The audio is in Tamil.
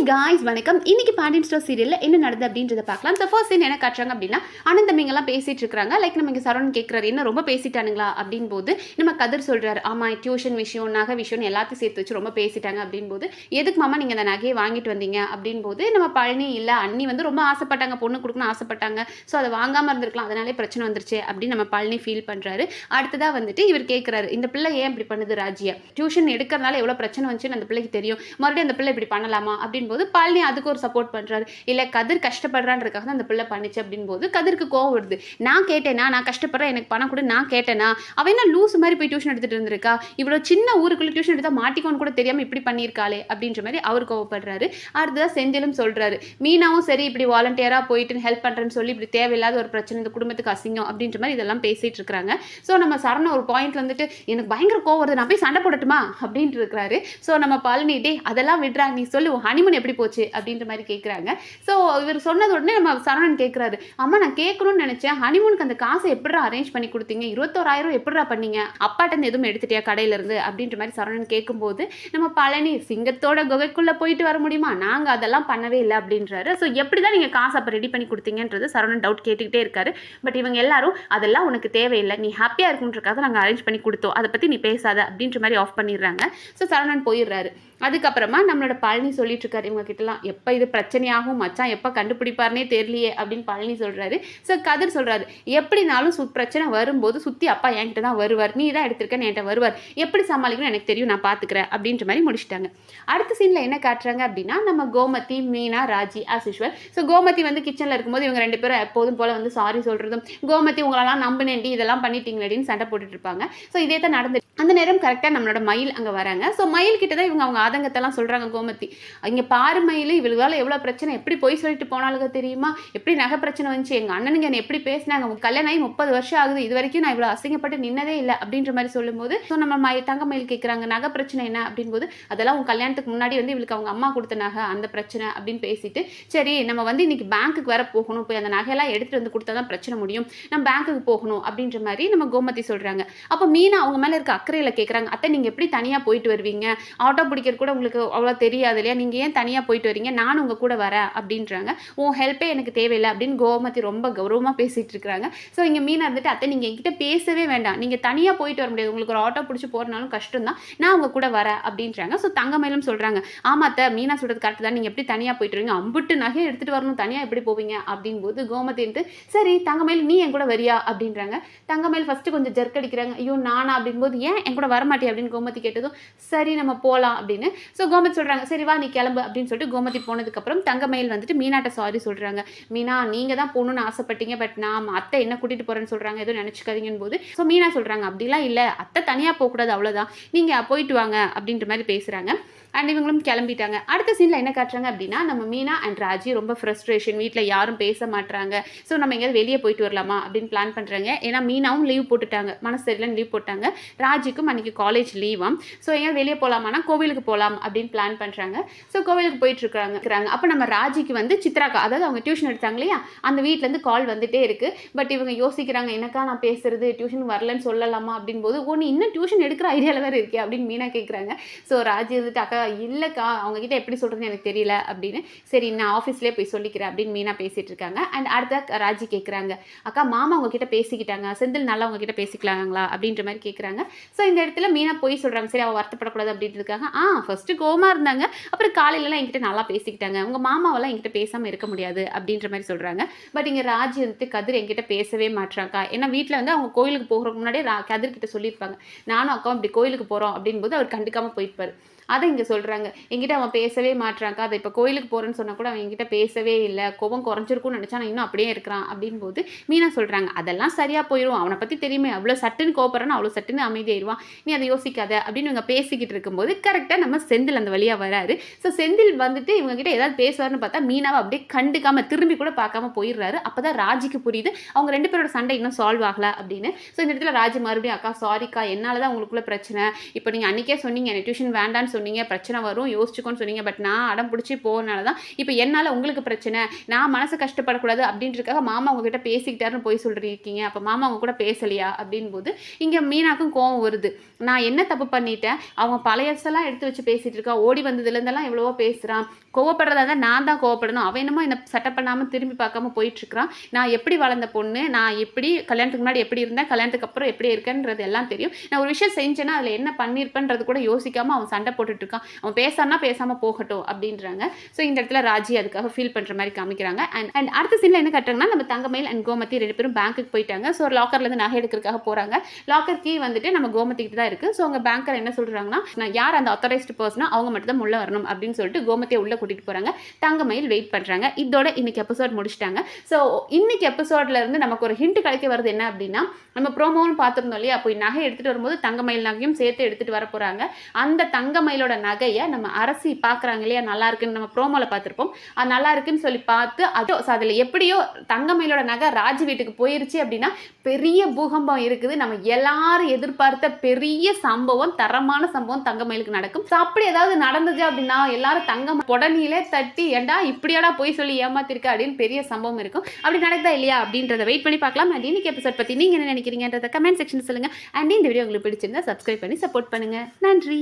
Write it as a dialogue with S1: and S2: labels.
S1: காய்ஸ் வணக்கம். இன்னைக்கு பாண்டியன் ஸ்டோர் சீரியல்ல என்ன நடந்தது அப்படின்றத பார்க்கலாம். ஸோ ஃபர்ஸ்ட் சீன் என்ன காட்டுறாங்க அப்படின்னா, அண்ணன் தம்பிங்கெல்லாம் பேசிட்டு இருக்காங்க. லைக் நம்ம இங்கே சரவணன் கேட்குறாரு, என்ன ரொம்ப பேசிட்டானுங்களா அப்படின் போது நம்ம கதிர் சொல்றாரு, ஆமாம் டியூஷன் விஷயம் நகை விஷயம் எல்லாத்தையும் சேர்த்து வச்சு ரொம்ப பேசிட்டாங்க அப்படின் போது, எதுக்கு மாமா நீங்கள் அந்த நகையை வாங்கிட்டு வந்தீங்க அப்படின் போது நம்ம பழனி இல்லை அண்ணி வந்து ரொம்ப ஆசைப்பட்டாங்க, பொண்ணு கொடுக்கணும்னு ஆசைப்பட்டாங்க, ஸோ அதை வாங்காமல் இருந்திருக்கலாம், அதனாலே பிரச்சனை வந்துருச்சு அப்படின்னு நம்ம பழனி ஃபீல் பண்ணுறாரு. அடுத்ததாக வந்துட்டு இவர் கேட்குறாரு, இந்த பிள்ளை ஏன் இப்படி பண்ணுது ராஜியா, டியூஷன் எடுக்கிறதுனால எவ்வளோ பிரச்சனை வந்துச்சுன்னு அந்த பிள்ளைக்கு தெரியும், மறுபடியும் அந்த பிள்ளை இப்படி பண்ணலாமா அப்படின் போது பழனி அதுக்கு ஒரு சப்போர்ட் பண்றாரு. இல்ல கதிர் கஷ்டப்படுறான்றதுக்காக தான் அந்த பிள்ளை பண்ணிச்சு அப்படின் போது கதிருக்கு கோவம் வருது. நான் கேட்டேனா, நான் கஷ்டப்படுறேன் எனக்கு பணம் கூட நான் கேட்டேனா, அவ என்ன லூஸ் மாதிரி போய் டியூஷன் எடுத்துட்டு இருந்திருக்கா, இவ்வளோ சின்ன ஊருக்குள்ள டியூஷன் எடுத்தா மாட்டிக்கோன்னு கூட தெரியாம இப்படி பண்ணியிருக்காளே அப்படின்ற மாதிரி அவர் கோவப்படுறாரு. அடுத்ததான் செந்திலும் சொல்றாரு, மீனாவும் சரி இப்படி வாலண்டியரா போயிட்டு ஹெல்ப் பண்றேன்னு சொல்லி இப்படி தேவையில்லாத ஒரு பிரச்சனை, இந்த குடும்பத்துக்கு அசிங்கம் அப்படின்ற மாதிரி இதெல்லாம் பேசிட்டு இருக்காங்க. ஸோ நம்ம சரண ஒரு பாயிண்ட்ல வந்துட்டு எனக்கு பயங்கர கோவம் வருது, நான் போய் சண்டை போடட்டுமா அப்படின்ட்டு இருக்கிறாரு. ஸோ நம்ம பழனி டே அதெல்லாம் விடுறா, நீ சொல்லு ஹனிமூன் எப்படி போச்சு அப்படின்ற மாதிரி கேட்குறாங்க. ஸோ இவர் சொன்னது உடனே நம்ம சரவணன் கேட்குறாரு, அம்மா நான் கேட்கணும்னு நினச்சேன், ஹனிமூனுக்கு அந்த காசை எப்படிடா அரேஞ்ச் பண்ணி கொடுத்தீங்க, 21,000 எப்படிடா பண்ணீங்க, அப்பாட்ட எதுவும் எடுத்துட்டியா கடையிலேருந்து அப்படின்ற மாதிரி சரவணன் கேட்கும்போது நம்ம பழனி சிங்கத்தோட குகைக்குள்ளே போயிட்டு வர முடியுமா, நாங்கள் அதெல்லாம் பண்ணவே இல்லை அப்படின்றாரு. ஸோ எப்படி தான் நீங்கள் காசை அப்போ ரெடி பண்ணி கொடுத்தீங்கன்றது சரவணன் டவுட் கேட்டுக்கிட்டே இருக்காரு. பட் இவங்க எல்லாரும் அதெல்லாம் உனக்கு தேவையில்லை, நீ ஹாப்பியாக இருக்குன்றக்காக நாங்கள் அரேஞ்ச் பண்ணி கொடுத்தோம், அதை பற்றி நீ பேசாத அப்படின்ற மாதிரி ஆஃப் பண்ணிடுறாங்க. ஸோ சரவணன் போயிடுறாரு. அதுக்கப்புறமா நம்மளோட பழனி சொல்லிட்டு இருக்காரு இவங்க கிட்டலாம், எப்போ இது பிரச்சனையாகும் மச்சான் எப்போ கண்டுபிடிப்பார்னே தெரியலையே அப்படின்னு பழனி சொல்றாரு. ஸோ கதிர் சொல்றாரு, எப்படினாலும் பிரச்சனை வரும்போது சுற்றி அப்பா என்கிட்ட தான் வருவார், நீ தான் எடுத்திருக்கேன்னு என்கிட்ட வருவார், எப்படி சமாளிக்கணும் எனக்கு தெரியும், நான் பார்த்துக்கிறேன் அப்படின்ற மாதிரி முடிச்சிட்டாங்க. அடுத்த சீனில் என்ன காட்டுறாங்க அப்படின்னா, நம்ம Gomathi Meena Raji as usual. So Gomathi வந்து கிச்சனில் இருக்கும்போது இவங்க ரெண்டு பேரும் எப்போதும் போல வந்து சாரி சொல்றதும், கோமதி உங்களெல்லாம் நம்பினேன்டி இதெல்லாம் பண்ணிட்டீங்களேன்னு சண்டை போட்டுட்டு இருப்பாங்க. ஸோ இதே தான் நடந்து அந்த நேரம் கரெக்டாக நம்மளோட மயில் அங்கே வராங்க. ஸோ மயில் கிட்ட தான் இவங்க அவங்க ஆதங்கத்தெல்லாம் சொல்கிறாங்க. கோமதி இங்கே பாரு மயில், இவளுக்கால எவ்வளோ பிரச்சனை, எப்படி போய் சொல்லிட்டு போனாலுங்க தெரியுமா, எப்படி நகை பிரச்சனை வந்துச்சு, எங்கள் அண்ணனுங்க என்னை எப்படி பேசினாங்க, கல்யாணம் ஆகி 30 வருஷம் ஆகுது, இது வரைக்கும் நான் இவ்வளோ அசிங்கப்பட்டு நின்னதே இல்லை அப்படின்ற மாதிரி சொல்லும்போது, ஸோ நம்ம தங்க மயில் கேட்குறாங்க நகை பிரச்சனை என்ன அப்படின் போது, அதெல்லாம் உங்கள் கல்யாணத்துக்கு முன்னாடி வந்து இவளுக்கு அவங்க அம்மா கொடுத்த நகை அந்த பிரச்சனை அப்படின்னு பேசிட்டு, சரி நம்ம வந்து இன்னைக்கு பேங்க்குக்கு வேற போகணும், போய் அந்த நகையெல்லாம் எடுத்துகிட்டு வந்து கொடுத்தா தான் பிரச்சனை முடியும், நம்ம பேங்க்குக்கு போகணும் அப்படின்ற மாதிரி நம்ம கோமதி சொல்கிறாங்க. அப்போ மீனா அவங்க மேலே இருக்க அக்கறையில் கேட்குறாங்க, அத்தை நீங்கள் எப்படி தனியாக போயிட்டு வருவீங்க, ஆட்டோ பிடிக்கிறது கூட உங்களுக்கு அவ்வளோ தெரியாது இல்லையா, நீங்கள் ஏன் தனியாக போயிட்டு வரீங்க, நானும் உங்கள் கூட வரேன் அப்படின்றாங்க. உன் ஹெல்ப்பே எனக்கு தேவையில்லை அப்படின்னு கோமதி ரொம்ப கௌரவமாக பேசிகிட்டு இருக்கிறாங்க. ஸோ இங்கே மீனா இருந்துட்டு, அத்தை நீங்கள் என்கிட்ட பேசவே வேண்டாம், நீங்கள் தனியாக போயிட்டு வர முடியாது, உங்களுக்கு ஒரு ஆட்டோ பிடிச்சி போகிறனாலும் கஷ்டம் தான், நான் உங்கள் கூட வரேன் அப்படின்றாங்க. ஸோ தங்கமயிலும் சொல்கிறாங்க, ஆமாத்த மீனா சொல்கிறது கரெக்ட் தான், நீங்கள் எப்படி தனியாக போயிட்டு வரீங்க, அம்புட்டு நகையை எடுத்துகிட்டு வரணும், தனியாக எப்படி போவீங்க அப்படின் போது கோமதின்ட்டு, சரி தங்கமயில் நீ என் கூட வரியா அப்படின்றாங்க. தங்கமயில் ஃபஸ்ட்டு கொஞ்சம் ஜர்க் அடிக்கிறாங்க, ஐயோ நானா அப்படின்போது, ஏன் என் கூட வரமாட்டே அப்படின்னு கோமதி கேட்டதும், சரி நம்ம போகலாம் அப்படின்னு. ஸோ கோமதி சொல்கிறாங்க, சரி வா நீ கிளம்பு அப்படின்னு சொல்லிட்டு கோமதி போனதுக்கப்புறம் தங்கமயில் வந்துட்டு மீனாட்ட சாரி சொல்கிறாங்க. மீனா நீங்கள் தான் போகணுன்னு ஆசைப்பட்டீங்க, பட் நான் அத்தை என்ன கூட்டிகிட்டு போகிறேன்னு சொல்கிறாங்க, எதுவும் நினச்சிக்காதீங்கன்னு போது, ஸோ மீனா சொல்கிறாங்க, அப்படிலாம் இல்லை அத்தை தனியாக போகக்கூடாது அவ்வளோதான், நீங்கள் போயிட்டு வாங்க அப்படின்ற மாதிரி பேசுகிறாங்க. அண்ட் இவங்களும் கிளம்பிட்டாங்க. அடுத்த சீனில் என்ன காட்டுறாங்க அப்படின்னா, நம்ம மீனா அண்ட் ராஜி ரொம்ப ஃப்ரஸ்ட்ரேஷன், வீட்டில் யாரும் பேச மாட்டுறாங்க, ஸோ நம்ம எங்கேயாவது வெளியே போயிட்டு வரலாமா அப்படின்னு பிளான் பண்ணுறாங்க. ஏன்னா மீனாவும் லீவ் போட்டுட்டாங்க, மனசு சரியில்லைன்னு லீவ் போட்டாங்க, ராஜிக்கும் அன்றைக்கி காலேஜ் லீவாம். ஸோ எங்கேயாவது வெளியே போகலாமான்னா கோவிலுக்கு போகலாம் அப்படின்னு பிளான் பண்ணுறாங்க. ஸோ கோவிலுக்கு போயிட்டு இருக்கிறாங்க. அப்போ நம்ம ராஜிக்கு வந்து சித்ராக்கா, அதாவது அவங்க டியூஷன் எடுத்தாங்க இல்லையா, அந்த வீட்டிலேருந்து கால் வந்துட்டே இருக்குது. பட் இவங்க யோசிக்கிறாங்க, எனக்கா நான் பேசுறது டியூஷன் வரலன்னு சொல்லலாமா அப்படின் போது, நீ இன்னும் டியூஷன் எடுக்கிற ஐடியாவில் வேறு இருக்கே அப்படின்னு மீனா கேட்குறாங்க. ஸோ ராஜி வந்துட்டு, அக்கா இல்லைக்கா அவங்ககிட்ட எப்படி சொல்கிறதுன்னு எனக்கு தெரியல அப்படின்னு, சரி நான் ஆஃபீஸ்லேயே போய் சொல்லிக்கிறேன் அப்படின்னு மீனா பேசிகிட்டு இருக்காங்க. அண்ட் அடுத்த ராஜி கேட்குறாங்க, அக்கா மாமா உங்ககிட்ட பேசிக்கிட்டாங்க, செந்தில் நல்லா உங்ககிட்ட பேசிக்கலாங்களா அப்படின்ற மாதிரி கேட்குறாங்க. ஸோ இந்த இடத்துல மீனா போய் சொல்கிறாங்க, சரி அவள் வருத்தப்படக்கூடாது அப்படின்றதுக்காக, ஃபஸ்ட்டு கோவமாக இருந்தாங்க, அப்புறம் காலையிலலாம் என்கிட்ட நல்லா பேசிக்கிட்டாங்க, உங்கள் மாமாவெல்லாம் என்கிட்ட பேசாமல் இருக்க முடியாது அப்படின்ற மாதிரி சொல்கிறாங்க. பட் இங்கே ராஜி வந்துட்டு, கதிர் என்கிட்ட பேசவே மாட்டாங்கக்கா, ஏன்னா வீட்டில் வந்து அவங்க கோயிலுக்கு போகிறதுக்கு முன்னாடியே கதிர்கிட்ட சொல்லியிருப்பாங்க, நானும் அக்காவும் இப்படி கோயிலுக்கு போகிறோம் அப்படின்போது அவர் கண்டுக்காமல் போயிருப்பார். அதை இங்கே சொல்கிறாங்க, என்கிட்ட அவன் பேசவே மாட்டாங்கக்கா, அதை இப்போ கோயிலுக்கு போகிறேன்னு சொன்னால் கூட அவன் என்கிட்ட பேசவே இல்லை, கோபம் குறைஞ்சிருக்கும்னு நினச்சா நான் இன்னும் அப்படியே இருக்கிறான் அப்படின்போது மீனா சொல்கிறாங்க, அதெல்லாம் சரியாக போயிடும், அவனை பற்றி தெரியுமே, அவ்வளோ சட்டுன்னு கோபப்படுறான்னு அவ்வளோ சட்டுன்னு அமைதியாயிருவான், நீ அதை யோசிக்காத அப்படின்னு இவங்க பேசிக்கிட்டு இருக்கும்போது கரெக்டாக நம்ம செந்தில் அந்த வழியாக வராரு. ஸோ செந்தில் வந்துட்டு இவங்ககிட்ட ஏதாவது பேசுவார்னு பார்த்தா மீனாவை அப்படியே கண்டுக்காமல் திரும்பி கூட பார்க்காம போயிடுறாரு. அப்போ தான் ராஜிக்கு புரியுது அவங்க ரெண்டு பேரோட சண்டை இன்னும் சால்வ் ஆகலை அப்படின்னு. ஸோ இந்த இடத்துல ராஜி மறுபடியும், அக்கா சாரிக்கா என்னால் தான் உங்களுக்குள்ள பிரச்சனை, இப்போ நீங்கள் அன்றைக்கே சொன்னீங்க என்ன டியூஷன் வேண்டான்னு சொன்னீங்க, பிரச்சனை வரும் யோசிச்சுக்கோன்னு சொன்னீங்க. பட் நான் அடம் பிடிச்சி போனனால தான் இப்போ என்னால உங்களுக்கு பிரச்சனை. நான் மனசு கஷ்டப்படக்கூடாது அப்படின்றதுக்காக மாமா உங்ககிட்ட பேசிக்கிட்டாருன்னு போய் சொல்லியிருக்கீங்க. அப்போ மாமா உங்க கூட பேசலையா அப்படின்போது இங்கே மீனாக்கும் கோவம் வருது. நான் என்ன தப்பு பண்ணிட்டேன்? அவங்க பழையசெல்லாம் எடுத்து வச்சு பேசிட்டு இருக்கா. ஓடி வந்ததுலேருந்தெல்லாம் எவ்வளவோ பேசுகிறான். கோவப்படுறதா இருந்தால் நான் தான் கோவப்படணும். அவன் என்னமோ என்னை செட்டப் பண்ணாமல் திரும்பி பார்க்காம போயிட்டுருக்கான். நான் எப்படி வளர்ந்த பொண்ணு, நான் எப்படி கல்யாணத்துக்கு முன்னாடி எப்படி இருந்தேன், கல்யாணத்துக்கு அப்புறம் எப்படி இருக்கேன்றது எல்லாம் தெரியும். நான் ஒரு விஷயம் செஞ்சேன்னா அதில் என்ன பண்ணியிருப்பேன்றது கூட யோசிக்காமல் அவன் சண்டை போட்டுட்ருக்கான். அவன் பேசானா பேசாமல் போகட்டும் அப்படின்றாங்க. ஸோ இந்த இடத்துல ராஜி அதுக்காக ஃபீல் பண்ணுற மாதிரி காமிக்கிறாங்க. அண்ட் அடுத்த சீனில் என்ன கட்டுறாங்கன்னா, நம்ம தங்கமயில் அண்ட் கோமதி 2 பேரும் பேங்க்குக்கு போயிட்டாங்க. ஸோ லாக்கர்லேருந்து நகை எடுக்கிறதுக்காக போகிறாங்க. லாக்கர் கீ வந்துட்டு நம்ம கோமதிக்கு தான் இருக்குது. ஸோ அவங்க பேங்கர் என்ன சொல்கிறாங்கன்னா, நான் யார் அந்த அத்தாரைஸ்டு பர்சனோ அவங்க மட்டும் தான் உள்ள வரணும் அப்படின்னு சொல்லிட்டு கோமதியை உள்ள கூட்டிகிட்டு போகிறாங்க. தங்கமயில் வெயிட் பண்ணுறாங்க. இதோட இன்னைக்கு எபிசோட் முடிச்சிட்டாங்க. ஸோ இன்னைக்கு எபிசோட்ல இருந்து நமக்கு ஒரு ஹிண்ட் கிடைக்க வருது என்ன அப்படின்னா, நம்ம ப்ரோமோன்னு பார்த்துருந்தோம் இல்லையா, அப்போ நகை எடுத்துகிட்டு வரும்போது தங்கமயில் நகையும் சேர்த்து எடுத்துகிட்டு வர போகிறாங்க. அந்த தங்கமயிலோட நகையை நம்ம அரசி பார்க்குறாங்க இல்லையா, நல்லா இருக்குன்னு நம்ம ப்ரோமோவில் பார்த்துருப்போம். அது நல்லா இருக்குன்னு சொல்லி பார்த்து அதில் எப்படியோ தங்கமயிலோட நகை ராஜ் வீட்டுக்கு போயிருச்சு அப்படின்னா பெரிய பூகம்பம் இருக்குது. நம்ம எல்லாரும் எதிர்பார்த்த பெரிய சம்பவம், தரமான சம்பவம் தங்கமயிலுக்கு நடக்கும். ஸோ அப்படி ஏதாவது நடந்துச்சு அப்படின்னா எல்லாரும் தங்கம் உடனே தட்டி ஏண்டா இப்படியாடா போய் சொல்லி ஏமாத்திருக்க அப்படின்னு பெரிய சம்பவம் இருக்கும். அப்படி நடக்குதா இல்லையா அப்படின்றத வெயிட் பண்ணி பார்க்கலாம். அண்ட் இன்னைக்கு எபிசோட் பற்றி நீங்கள் என்ன நினைக்கிறீங்கன்றத கமெண்ட் செக்ஷன் சொல்லுங்கள். அண்ட் இந்த வீடியோ உங்களுக்கு பிடிச்சிருந்தா சப்ஸ்கிரைப் பண்ணி சப்போர்ட் பண்ணுங்கள். நன்றி.